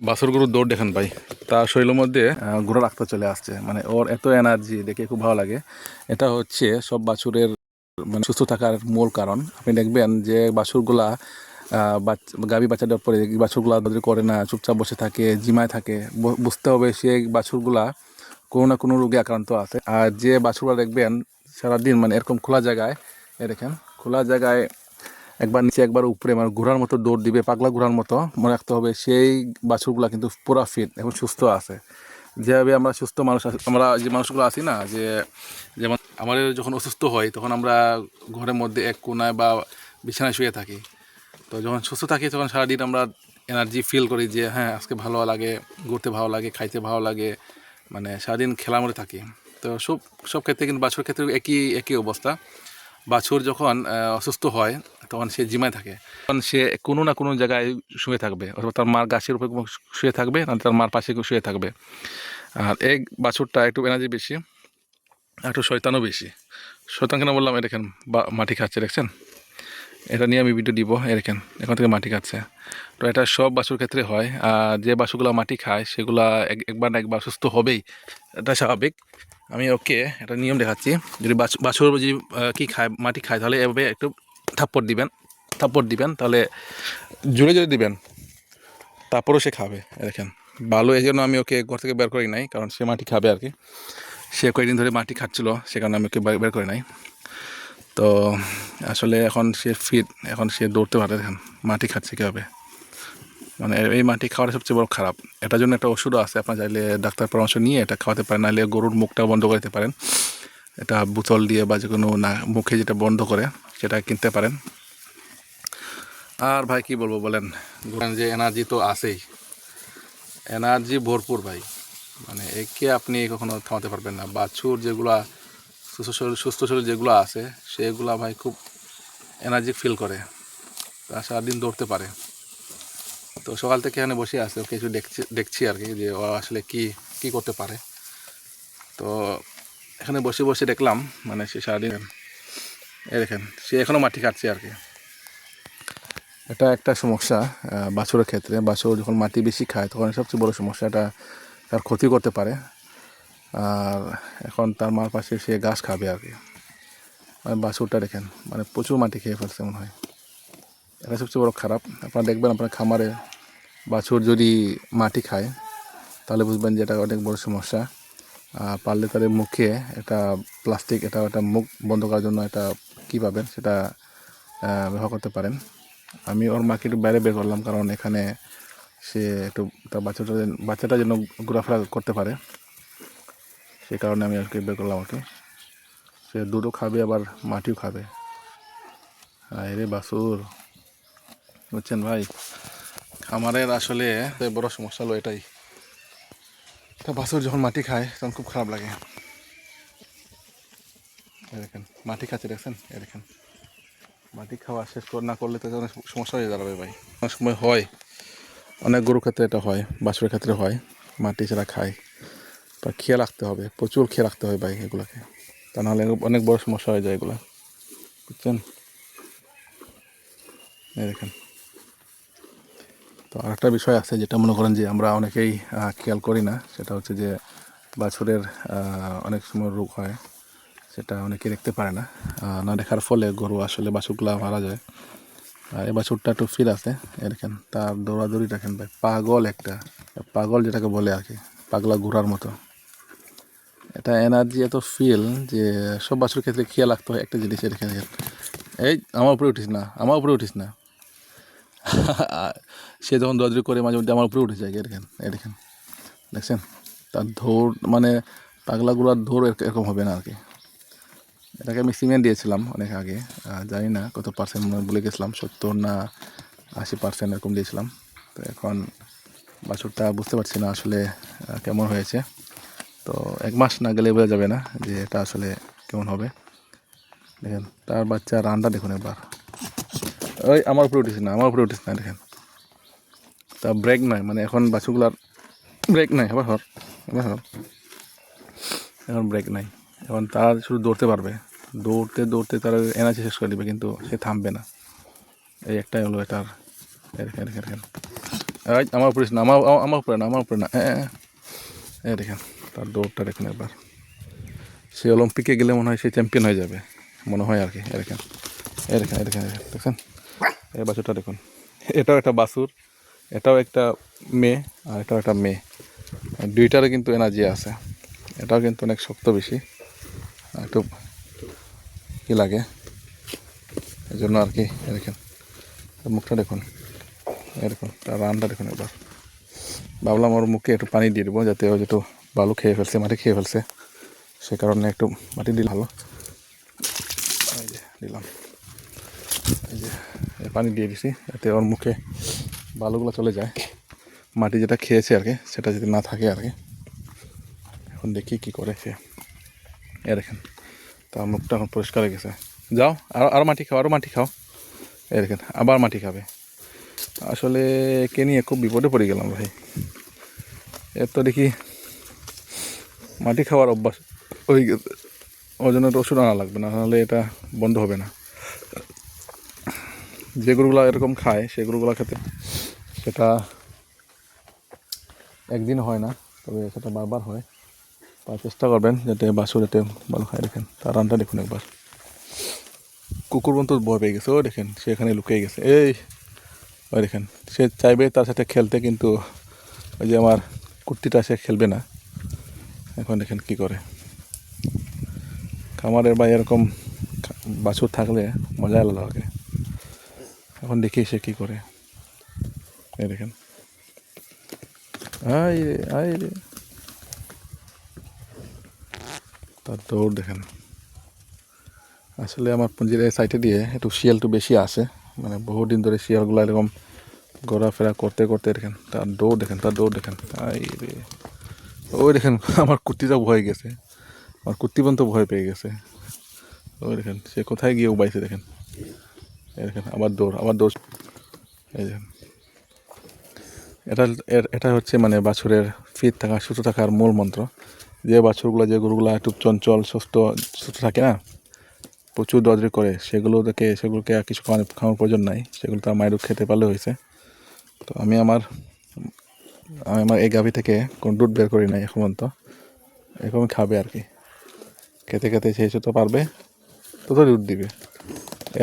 বাছুরগুলোর দৌড় দেখেন ভাই, তার শরীরের মধ্যে ঘোড়া রাখতে চলে আসছে, মানে ওর এত এনার্জি দেখে খুব ভালো লাগে। এটা হচ্ছে সব বাছুরের মানে সুস্থ থাকার মূল কারণ। আপনি দেখবেন যে বাছুরগুলা গাভী বাচ্চা দেওয়ার পরে বাছুরগুলা দৌড় করে না, চুপচাপ বসে থাকে, জিমায় থাকে, বুঝতে হবে সেই বাছুরগুলা কোনো না কোনো রোগে আক্রান্ত আছে। আর যে বাছুরগুলা দেখবেন সারাদিন মানে এরকম খোলা জায়গায়, দেখেন খোলা জায়গায় একবার নিচে একবার উপরে মানে ঘোড়ার মতো দৌড় দিবে, পাগলা ঘোড়ার মতো, মনে রাখতে হবে সেই বাছুরগুলা কিন্তু পুরা ফিট এবং সুস্থ আছে। যেভাবে আমরা সুস্থ মানুষ আমরা যে মানুষগুলো আছি না, যে যেমন আমাদের যখন অসুস্থ হয় তখন আমরা ঘরের মধ্যে এক কোনায় বা বিছানায় শুয়ে থাকি। তো যখন সুস্থ থাকি তখন সারাদিন আমরা এনার্জি ফিল করি যে হ্যাঁ আজকে ভালো লাগে, ঘুরতে ভালো লাগে, খাইতে ভালো লাগে, মানে সারাদিন খেলার মধ্যে থাকি। তো সব সব ক্ষেত্রে কিন্তু বাছুর ক্ষেত্রে একই অবস্থা। বাছুর যখন অসুস্থ হয় তখন সে জিমায় থাকে, তখন সে কোনো না কোনো জায়গায় শুয়ে থাকবে, অথবা তার মার গাছের উপরে শুয়ে থাকবে, না তার মার পাশে শুয়ে থাকবে। আর এই বাছুরটা একটু এনার্জি বেশি, একটু শয়তানও বেশি। শয়তান কেন বললাম, দেখেন মাটি খাচ্ছে, দেখছেন? এটা নিয়ে আমি ভিডিও দিব, দেখেন এখন থেকে মাটি খাচ্ছে। তো এটা সব বাছুর ক্ষেত্রে হয়। আর যে বাছুরগুলো মাটি খায় সেগুলা একবার না একবার সুস্থ হবেই, এটা স্বাভাবিক। আমি ওকে একটা নিয়ম দেখাচ্ছি। যদি বাছুর যদি কি খায়, মাটি খায়, তাহলে এভাবে একটু থাপ্পড় দিবেন, তাহলে জোরে জোরে দিবেন, তারপরেও সে খাবে। দেখেন ভালো, এই জন্য আমি ওকে ঘর থেকে বের করি নাই, কারণ সে মাটি খাবে আর কি। সে কয়েকদিন ধরে মাটি খাচ্ছিল, সে কারণে আমি ওকে বের করে নাই। তো আসলে এখন সে ফিট, এখন সে দৌড়তে পারে। দেখেন মাটি খাচ্ছে কীভাবে, মানে এই মাটি খাওয়াটা সবচেয়ে বড় খারাপ। এটার জন্য একটা ওষুধও আছে, আপনার চাইলে ডাক্তার পরামর্শ নিয়ে এটা খাওয়াতে পারেন, নাহলে গরুর মুখটা বন্ধ করে দিতে পারেন। এটা বোতল দিয়ে বা যে কোনো না মুখে যেটা বন্ধ করে সেটা কিনতে পারেন। আর ভাই কি বলবো বলেন, যে এনার্জি তো আছেই, এনার্জি ভরপুর ভাই, মানে একে আপনি কখনো থামাতে পারবেন না। বাছুর যেগুলা সুস্থ শরীর যেগুলো আছে সেগুলা ভাই খুব এনার্জি ফিল করে, তা সারাদিন দৌড়তে পারে। তো সকাল থেকে এখানে বসে আছে, ওকে কিছু দেখছি আর কি, যে ও আসলে কি করতে পারে। তো এখানে বসে বসে দেখলাম, মানে সে সারাদিন দেখেন সে এখনও মাটি কাটছে আর কি। এটা একটা সমস্যা বাছুরের ক্ষেত্রে। বাছুর যখন মাটি বেশি খায় তখন সবচেয়ে বড় সমস্যা, এটা তার ক্ষতি করতে পারে। আর এখন তার মার পাশে সে ঘাস খাবে আর কি। মানে বাছুরটা দেখেন মানে প্রচুর মাটি খেয়ে ফেলছে মনে হয়, এটা সবচেয়ে বড় খারাপ। আপনারা দেখবেন আপনার খামারে বাছুর যদি মাটি খায় তাহলে বুঝবেন যে এটা অনেক বড় সমস্যা। পারলে তাদের মুখে একটা প্লাস্টিক, এটা মুখ বন্ধ করার জন্য এটা কী পাবেন সেটা ব্যবহার করতে পারেন। আমি ওর মাকে একটু বাইরে বের করলাম, কারণ এখানে সে একটু তার বাচ্চাটা যেন ঘোরাফেরা করতে পারে, সে কারণে আমি আজকে বের করলাম ওকে। সে দুধও খাবে আবার মাটিও খাবে। রে বাছুর, বুঝছেন ভাই, খামারের আসলে বড় সমস্যা হলো এটাই। তা বাছুর যখন মাটি খায় তখন খুব খারাপ লাগে। দেখেন মাটি খাচ্ছে, দেখছেন? দেখেন মাটি খাওয়া শেষ না করলে তো অনেক সমস্যা হয়ে দাঁড়াবে ভাই। অনেক সময় হয়, অনেক গরুর ক্ষেত্রে এটা হয়, বাছুরের ক্ষেত্রে হয়, মাটি ছাড়া খায়। তা খেয়াল রাখতে হবে, প্রচুর খেয়াল রাখতে হবে ভাই এগুলোকে, তা নাহলে অনেক বড় সমস্যা হয়ে যায় এগুলো, বুঝছেন? দেখেন। তো আরেকটা বিষয় আছে যেটা মনে করেন যে আমরা অনেকেই খেয়াল করি না, সেটা হচ্ছে যে বাছুরের অনেক সময় রোগ হয়, সেটা অনেকে দেখতে পারে না। না দেখার ফলে গরু আসলে বাছুরগুলা মারা যায়। আর এই বাছুরটা একটু ফিট আছে, দেখেন তার দৌড়াদৌড়ি দেখেন ভাই, পাগল একটা, পাগল যেটাকে বলে আর কি, পাগলা ঘোড়ার মতো। এটা এনার্জি এত ফিল যে সব বাছুর ক্ষেত্রে খেয়াল রাখতে হয় একটা জিনিস। দেখেন এই আমার উপরে উঠিস না, আমার উপরে উঠিস না। সে যখন দৌড়াদৌড়ি করে মাঝে মধ্যে আমার উপরে উঠে যায়, দেখেন দেখছেন? তার দৌড় মানে পাগলা ঘোড়ার দৌড় এরকম হবে না আর কি। এটাকে আমি সিমেন্ট দিয়েছিলাম অনেক আগে, জানি না কত পার্সেন্ট বলে গেছিলাম, 70 না 80% এরকম দিয়েছিলাম। তো এখন বাছুরটা বুঝতে পারছি না আসলে কেমন হয়েছে। তো 1 মাস না গেলে বোঝা যাবে না যে এটা আসলে কেমন হবে। দেখেন তার বাচ্চা রানটা দেখুন একবার, ওই আমার উপরে উঠিস না, আমার উপরে উঠিস না। দেখেন তা ব্রেক নাই, মানে এখন বাছুরগুলার ব্রেক নাই। আবার হর এখন ব্রেক নাই, এখন তারা শুধু দৌড়তে পারবে, দৌড়তে দৌড়তে তারা এনার্জি শেষ করে দেবে, কিন্তু সে থামবে না। এই একটাই হলো এটার। দেখেন এই আমার উপরে না, আমার উপরে না, আমার উপরে না। এই দেখেন তার দৌড়টা দেখুন একবার। সে অলিম্পিকে গেলে মনে হয় সে চ্যাম্পিয়ন হয়ে যাবে মনে হয় আর কি। এই দেখেন, এই দেখেন, এই দেখেন, দেখছেন এই বাছুরটা দেখুন। এটাও একটা বাছুর, এটাও একটা মেয়ে, আর এটাও একটা মেয়ে। দুইটারও কিন্তু এনার্জি আছে। এটাও কিন্তু অনেক শক্ত বেশি, একটু কী লাগে এই জন্য আর কি। দেখেন মুখটা দেখুন, এরকম তার রানটা দেখুন একবার। ভাবলাম ওর মুখে একটু পানি দিয়ে দেবো, যাতে ও যেটু বালু খেয়ে ফেলছে, মাটি খেয়ে ফেলছে, সে কারণে একটু মাটি দিলে ভালো। এই যে দিলাম, এই যে পানি দিয়ে দিছি, যাতে ওর মুখে বালুগুলো চলে যায়, মাটি যেটা খেয়েছে আর কি সেটা যদি না থাকে আর কি। এখন দেখি কী করে সে। এ দেখেন তার মুখটা এখন পরিষ্কার হয়ে গেছে। যাও আরও মাটি খাও, আরও মাটি খাও। এই দেখেন আবার মাটি খাবে। আসলে একে নিয়ে খুব বিপদে পড়ে গেলাম ভাই। এর তো দেখি মাটি খাওয়ার অভ্যাস হয়ে গেছে, ওই জন্য তো ওষুধ আনা লাগবে, না নাহলে এটা বন্ধ হবে না। যে গরুগুলো এরকম খায় সেই গরুগুলো খেতে সেটা একদিন হয় না, তবে সেটা বারবার হয়। তার চেষ্টা করবেন যাতে বাছুর যাতে ভালো খায়। দেখেন তার রানটা দেখুন একবার। কুকুর পর্যন্ত ভয় পেয়ে গেছে, ও দেখেন সে এখানে লুকিয়ে গেছে। ওই দেখেন সে চাইবে তার সাথে খেলতে, কিন্তু ওই যে আমার কুর্তিটা সে খেলবে না। এখন দেখেন কি করে। খামারের বা এরকম বাছুর থাকলে মজা আলাদা লাগে। এখন দেখি সে কী করে। এই দেখেন, আই রে আই রে, তার দৌড় দেখেন। আসলে আমার পুঞ্জির এই সাইডে দিয়ে একটু শিয়াল একটু বেশি আসে, মানে বহুদিন ধরে শিয়ালগুলো এরকম ঘোরাফেরা করতে করতে দেখেন তার দৌড় দেখেন, তার দৌড় দেখেন। আই রে, ওই দেখেন আমার কুর্তিটা ভয় গেছে, আমার কুর্তি পর্যন্ত ভয় পেয়ে গেছে। ওই দেখেন সে কোথায় গিয়ে উবাইছে দেখেন। এই দেখেন আবার দৌড়, আবার দৌড়। এই দেখেন এটা হচ্ছে মানে বাছুরের ফিট থাকা, সুস্থ থাকার মূল মন্ত্র। যে বাছুরগুলো, যে গরুগুলো একটু চঞ্চল সুস্থ সুস্থ থাকে না, প্রচুর দরজে করে, সেগুলোকে আর কিছু খাওয়ানোর প্রয়োজন নাই, সেগুলো তার মায়ের খেতে পারলে হয়েছে। তো আমি আমার এই গাভী থেকে কোনো দুধ বের করি নাই এখন পর্যন্ত। এরকম খাবে আর কি, খেতে খেতে সে তো পারবে, তত দুধ দিবে।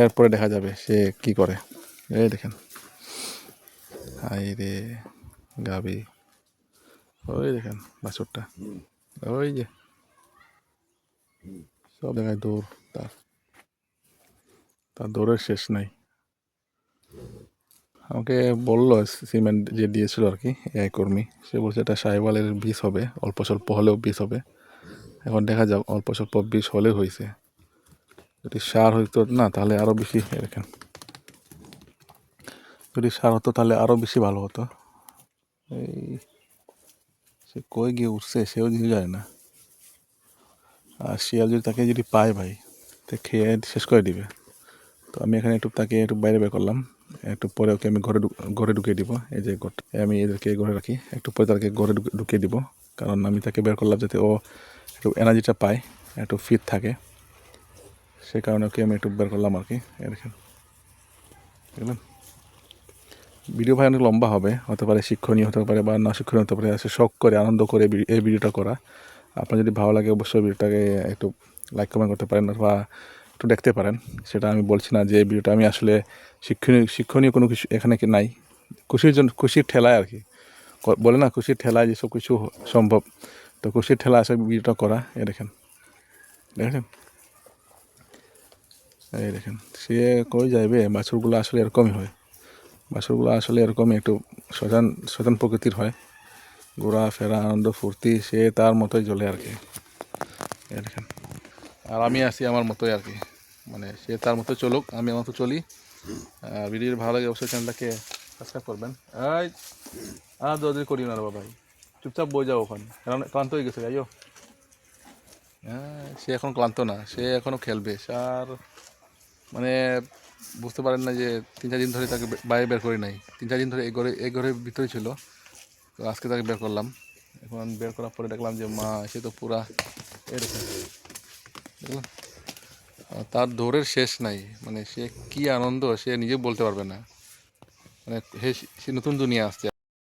এরপরে দেখা যাবে সে কি করে। এই দেখেন হাই রে গাভী, ওই দেখেন বাছুরটা, ওই যে সব জায়গায় দৌড়, তার দৌড়ের শেষ নাই। আমাকে বললো সিমেন্ট যে দিয়েছিল আর কি এআই কর্মী, সে বলছে এটা সাহিওয়ালের বীজ হবে, অল্প স্বল্প হলেও বীজ হবে। এখন দেখা যাক, অল্প স্বল্প বীজ হলেও হয়েছে, যদি সার হইতো না তাহলে আরও বেশি। দেখেন যদি সার হতো তাহলে আরও বেশি ভালো হতো। এই সে কই গিয়ে উঠছে সেও কিছু যায় না। আর শিয়াল যদি তাকে যদি পায় ভাই, তো খেয়ে শেষ করে দিবে। তো আমি এখানে একটু তাকে একটু বাইরে বের করলাম, একটু পরে ওকে আমি ঘরে ঢুকিয়ে দিব। এই যে ঘরটা আমি এদেরকে ঘরে রাখি, একটু পরে তাকে ঘরে ঢুকিয়ে দিব, কারণ আমি তাকে বের করলাম যাতে ও একটু এনার্জিটা পায়, একটু ফিট থাকে, সে কারণে ওকে আমি একটু বের করলাম আর কি। দেখেন বুঝলেন, ভিডিও ভাই অনেক লম্বা হবে, হতে পারে শিক্ষণীয় হতে পারে বা না শিক্ষণীয় হতে পারে। আসলে শখ করে আনন্দ করে এই ভিডিওটা করা। আপনার যদি ভালো লাগে অবশ্যই ভিডিওটাকে একটু লাইক কমেন্ট করতে পারেন বা একটু দেখতে পারেন। সেটা আমি বলছি না যে এই ভিডিওটা আমি আসলে শিক্ষণীয় কোনো কিছু এখানে কি নাই, খুশির ঠেলায় আর কি, বলে না খুশির ঠেলায় যেসব কিছু সম্ভব, তো খুশির ঠেলায় আসলে ভিডিওটা করা। দেখেন দেখেন, এই দেখেন সে কই যাইবে। বাছুরগুলো আসলে এরকমই হয়, বাছুরগুলো আসলে এরকমই একটু শয়তান প্রকৃতির হয়, ঘোরাফেরা আনন্দ ফুর্তি সে তার মতোই জ্বলে আর কি। দেখেন আর আমি আছি আমার মতোই আর কি, মানে সে তার মতো চলুক, আমি আমার মতো চলি। ভিডিও ভালো লাগে অবশ্যই চ্যানেলটাকে সাবস্ক্রাইব করবেন। এই আর দৌড়ি করি না রে ভাই, চুপচাপ বই যাও ওখানে, কারণ ক্লান্ত হয়ে গেছে যাইও। হ্যাঁ সে এখন ক্লান্ত না, সে এখনও খেলবে। আর মানে বুঝতে পারেন না যে 3-4 দিন ধরে তাকে বাইরে বের করি নাই, 3-4 দিন ধরে এই ঘরের ভিতরে ছিল। তো আজকে তাকে বের করলাম, এখন বের করার পরে দেখলাম যে মা সে তো পুরা এরকম, দেখলাম তার দৌড়ের শেষ নাই, মানে সে কি আনন্দ সে নিজে বলতে পারবে না, মানে সে নতুন দুনিয়া আসছে।